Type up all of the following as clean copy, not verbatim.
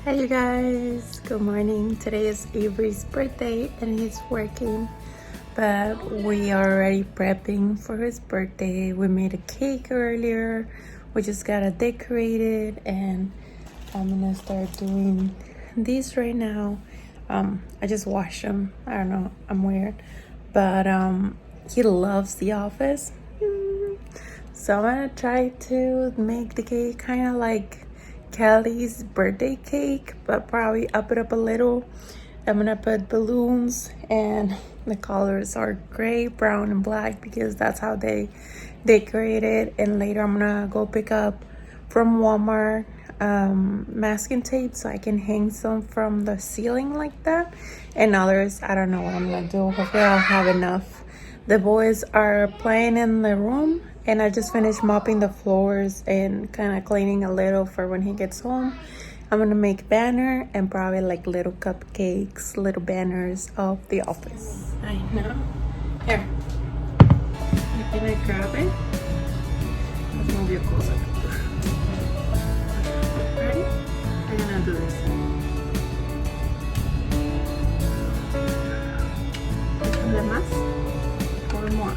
Hey you guys, good morning. Today is Avery's birthday and he's working, but we are already prepping for his birthday. We made a cake earlier. We just got it decorated and I'm gonna start doing these right now. I just washed them. I don't know, I'm weird, but he loves The Office. So I'm gonna try to make the cake kind of like Kelly's birthday cake, but probably up it up a little. I'm gonna put balloons and the colors are gray, brown, and black because that's how they decorate it. And later I'm gonna go pick up from Walmart masking tape so I can hang some from the ceiling like that. And others, I don't know what I'm gonna do. Hopefully I'll have enough. The boys are playing in the room and I just finished mopping the floors and kind of cleaning a little for when he gets home. I'm gonna make banner and probably like little cupcakes, little banners of The Office. I know. Here. You gonna grab it? Let's move you closer. Ready? We're gonna do this. ¿Le más? Or more?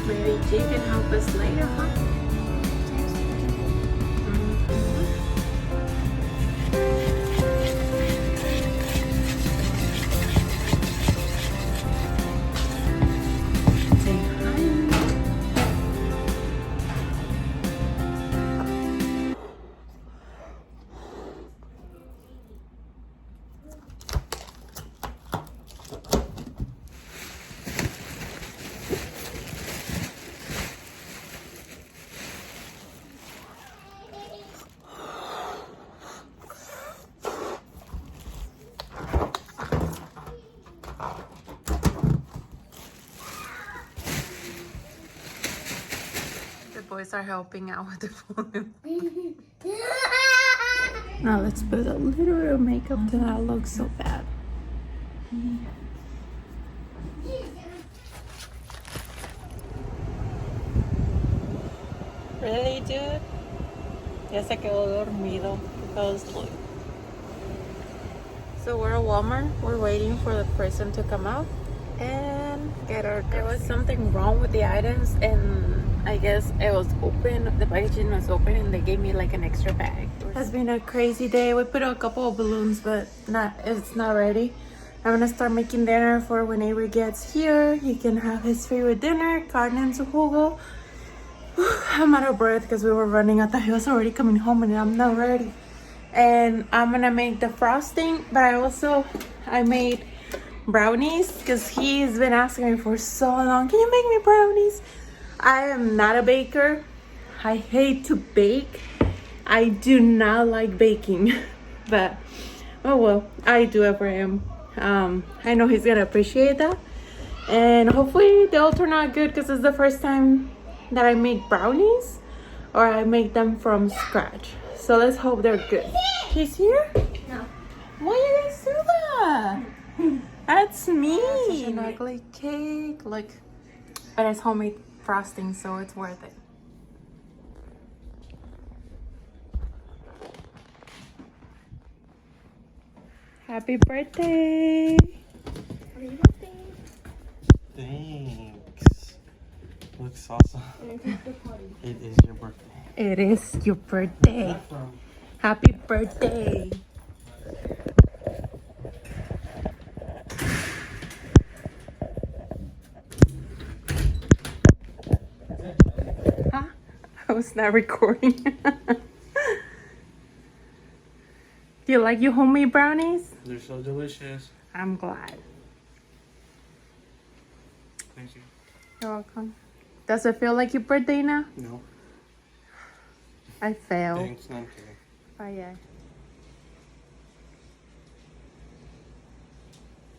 Maybe Jake can help us later, huh? Say hi. The boys are helping out with the phone. Now let's put a little bit of makeup to not look so bad. Really, dude? Ya se quedó dormido. He fell asleep. So we're at Walmart. We're waiting for the person to come out and get our groceries. There was something wrong with the items and I guess it was open. The packaging was open and they gave me like an extra bag. It has been a crazy day. We put a couple of balloons, but it's not ready. I'm gonna start making dinner for when Avery gets here. He can have his favorite dinner, carne en su jugo. I'm out of breath because we were running. I thought he was already coming home and I'm not ready. And I'm gonna make the frosting, but I made brownies because he's been asking me for so long, can you make me brownies? I am not a baker. I hate to bake. I do not like baking, but oh well, I do it for him. I know he's gonna appreciate that, and hopefully they'll turn out good because it's the first time that I make brownies or I make them from scratch. So let's hope they're good. He's here? No. Why you guys do that? That's mean. Such an ugly cake. Look, but it's homemade frosting, so it's worth it. Happy birthday. Happy birthday. Thanks. Looks awesome. It is your birthday. It is your birthday. Happy birthday. I was not recording. Do you like your homemade brownies? They're so delicious. I'm glad. Thank you. You're welcome. Does it feel like your birthday now? No. I failed. Thanks, not kidding. Oh, yeah.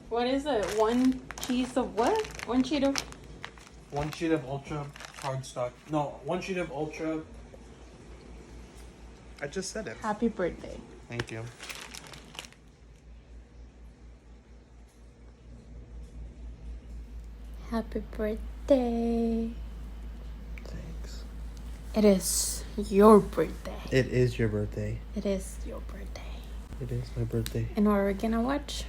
What is it? One piece of what? One sheet of... One sheet of ultra cardstock. No, one sheet of ultra. I just said it. Happy birthday. Thank you. Happy birthday. Thanks. It is your birthday. It is your birthday. It is your birthday. It is my birthday. And what are we gonna watch?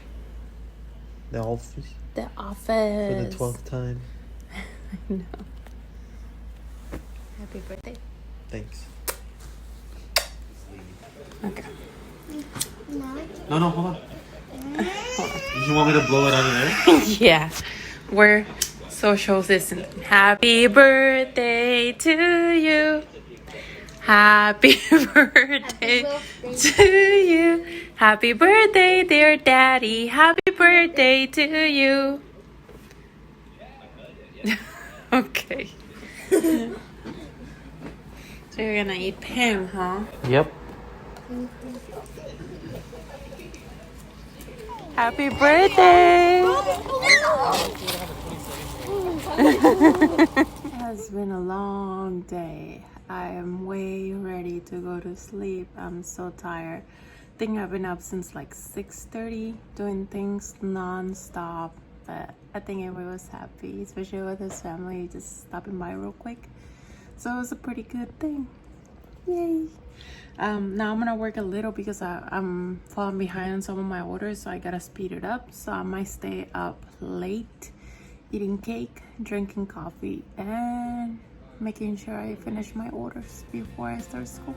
The Office. The Office. For the 12th time. I know. Happy birthday. Thanks. Okay. No, hold on. Did you want me to blow it out of there? Yeah. We're social distancing. Happy birthday to you. Happy birthday to you. Happy birthday, dear daddy. Happy birthday to you. Okay. So you're gonna eat Pam, huh? Yep. Happy birthday! It has been a long day. I am way ready to go to sleep. I'm so tired. I think I've been up since like 6:30 doing things non-stop. But I think everyone was happy, especially with his family just stopping by real quick. So it was a pretty good thing. Yay! Now I'm gonna work a little because I'm falling behind on some of my orders, so I gotta speed it up. So I might stay up late eating cake, drinking coffee, and making sure I finish my orders before I start school.